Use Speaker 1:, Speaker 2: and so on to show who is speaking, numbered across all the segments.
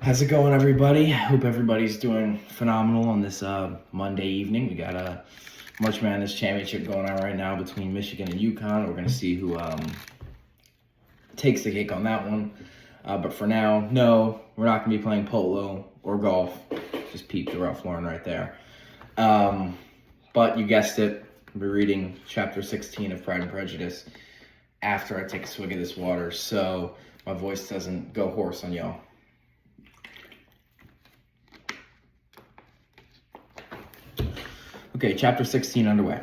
Speaker 1: How's it going, everybody? Hope everybody's doing phenomenal on this Monday evening. We got a March Madness championship going on right now between Michigan and UConn. We're going to see who takes the cake on that one. But for now, no, we're not going to be playing polo or golf. Just peep the rough Lauren right there. But you guessed it, we're reading chapter 16 of Pride and Prejudice after I take a swig of this water, so my voice doesn't go hoarse on y'all. Okay, chapter 16 underway.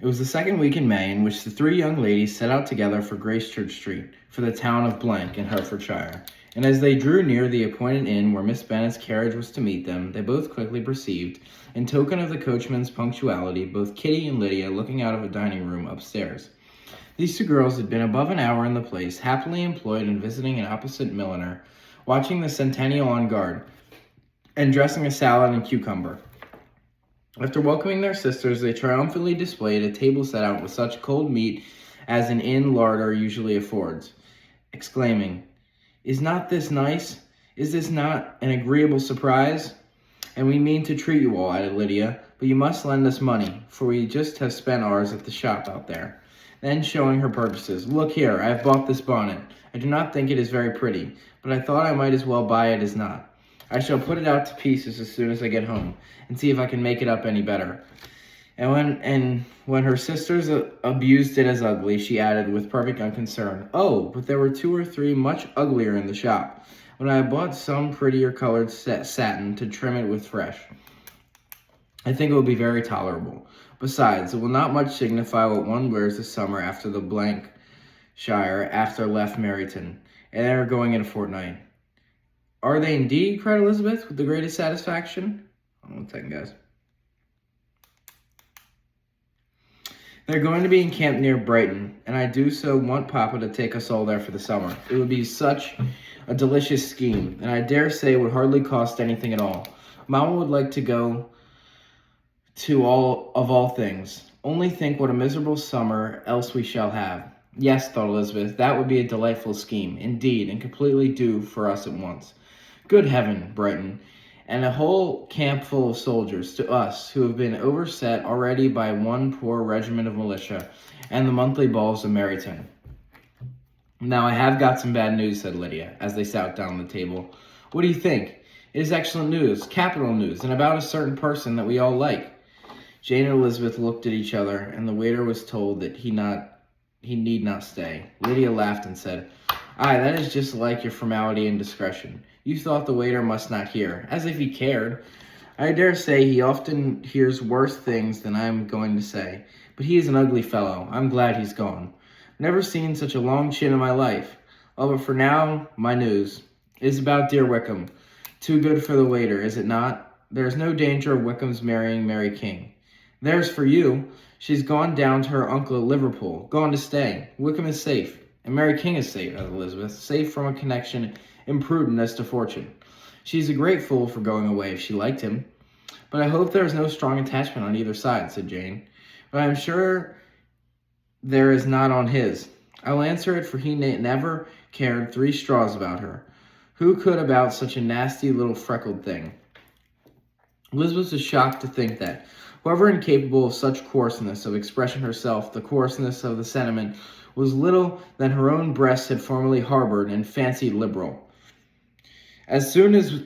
Speaker 1: It was the second week in May in which the three young ladies set out together for Gracechurch Street, for the town of Blank in Hertfordshire. And as they drew near the appointed inn where Miss Bennet's carriage was to meet them, they both quickly perceived, in token of the coachman's punctuality, both Kitty and Lydia looking out of a dining room upstairs. These two girls had been above an hour in the place, happily employed in visiting an opposite milliner, watching the centennial on guard, and dressing a salad and cucumber. After welcoming their sisters, they triumphantly displayed a table set out with such cold meat as an inn larder usually affords, exclaiming, "Is not this nice? Is this not an agreeable surprise? And we mean to treat you all," added Lydia, "but you must lend us money, for we just have spent ours at the shop out there." Then, showing her purchases, "Look here, I have bought this bonnet. I do not think it is very pretty, but I thought I might as well buy it as not. I shall put it out to pieces as soon as I get home, and see if I can make it up any better." And when her sisters abused it as ugly, she added with perfect unconcern, "Oh, but there were 2 or 3 much uglier in the shop, when I bought some prettier colored satin to trim it with fresh. I think it will be very tolerable. Besides, it will not much signify what one wears this summer after the Blankshire after left Meryton, and they are going in a fortnight." "Are they indeed?" cried Elizabeth with the greatest satisfaction. Hold on 1 second, guys. "They're going to be encamped near Brighton, and I do so want Papa to take us all there for the summer. It would be such a delicious scheme, and I dare say it would hardly cost anything at all. Mama would like to go to all things. Only think what a miserable summer else we shall have." "Yes," thought Elizabeth, "that would be a delightful scheme, indeed, and completely due for us at once. Good heaven, Brighton, and a whole camp full of soldiers, to us, who have been overset already by one poor regiment of militia, and the monthly balls of Meryton." "Now I have got some bad news," said Lydia, as they sat down at the table. "What do you think? It is excellent news, capital news, and about a certain person that we all like." Jane and Elizabeth looked at each other, and the waiter was told that he need not stay. Lydia laughed and said, "Aye, that is just like your formality and discretion. You thought the waiter must not hear, as if he cared. I dare say he often hears worse things than I am going to say, but he is an ugly fellow. I'm glad he's gone. Never seen such a long chin in my life. Oh, but for now, my news. It is about dear Wickham. Too good for the waiter, is it not? There is no danger of Wickham's marrying Mary King. There's for you. She's gone down to her uncle at Liverpool, gone to stay. Wickham is safe, and Mary King is safe," added Elizabeth, "safe from a connection imprudent as to fortune. She's a great fool for going away if she liked him. But I hope there is no strong attachment on either side," said Jane. "But I am sure there is not on his. I will answer it, for he never cared 3 straws about her. Who could about such a nasty little freckled thing?" Elizabeth was shocked to think that, however incapable of such coarseness of expression herself, the coarseness of the sentiment was little than her own breast had formerly harbored and fancied liberal. As soon as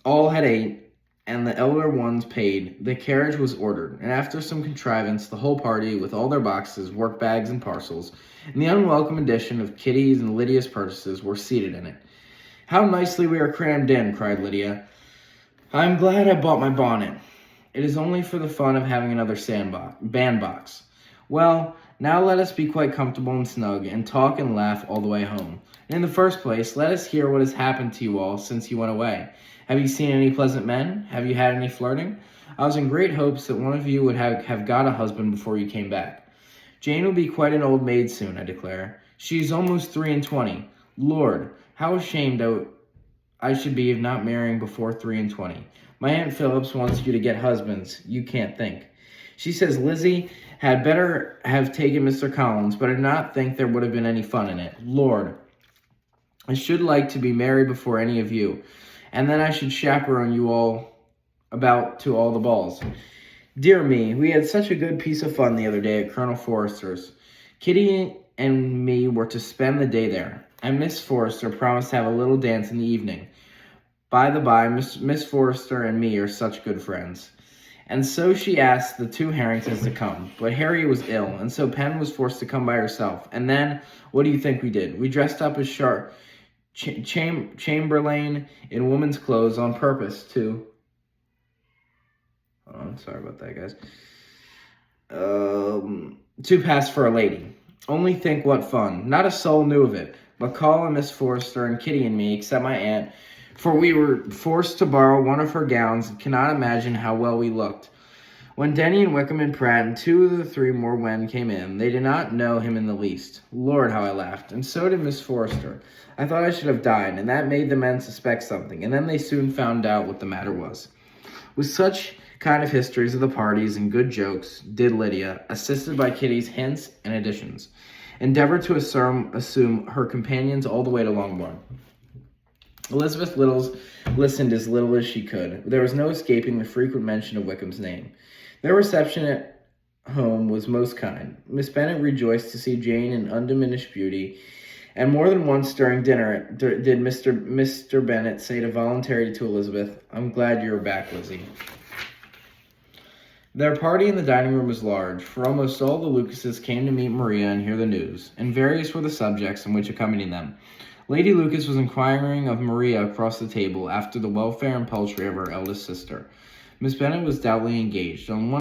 Speaker 1: all had ate, and the elder ones paid, the carriage was ordered, and after some contrivance, the whole party, with all their boxes, work-bags, and parcels, and the unwelcome addition of Kitty's and Lydia's purchases, were seated in it. "How nicely we are crammed in," cried Lydia. "I am glad I bought my bonnet. It is only for the fun of having another bandbox. Well, now let us be quite comfortable and snug, and talk and laugh all the way home. And in the first place, let us hear what has happened to you all since you went away. Have you seen any pleasant men? Have you had any flirting? I was in great hopes that one of you would have got a husband before you came back. Jane will be quite an old maid soon, I declare. She is almost 23. Lord, how ashamed I should be of not marrying before 23. My Aunt Phillips wants you to get husbands. You can't think. She says Lizzie had better have taken Mr. Collins, but I do not think there would have been any fun in it. Lord, I should like to be married before any of you, and then I should chaperone you all about to all the balls. Dear me, we had such a good piece of fun the other day at Colonel Forrester's. Kitty and me were to spend the day there, and Miss Forrester promised to have a little dance in the evening. By the by, Miss Forrester and me are such good friends. And so she asked the two Harringtons to come, but Harry was ill, and so Pen was forced to come by herself. And then, what do you think we did? We dressed up as Chamberlain in woman's clothes on purpose to... Oh, sorry about that, guys. To pass for a lady. Only think what fun. Not a soul knew of it, but Call and Miss Forrester and Kitty and me, except my aunt, for we were forced to borrow one of her gowns and cannot imagine how well we looked. When Denny and Wickham and Pratt and two of the three more men came in, they did not know him in the least. Lord, how I laughed, and so did Miss Forrester. I thought I should have died, and that made the men suspect something, and then they soon found out what the matter was. With such kind of histories of the parties and good jokes, did Lydia, assisted by Kitty's hints and additions, endeavor to assume her companions all the way to Longbourn. Elizabeth Littles listened as little as she could. There was no escaping the frequent mention of Wickham's name. Their reception at home was most kind. Miss Bennet rejoiced to see Jane in undiminished beauty, and more than once during dinner did Mr. Bennet say voluntarily to Elizabeth, "I'm glad you're back, Lizzie." Their party in the dining room was large, for almost all the Lucases came to meet Maria and hear the news, and various were the subjects in which accompanied them. Lady Lucas was inquiring of Maria across the table after the welfare and poultry of her eldest sister. Miss Bennet was doubly engaged. On one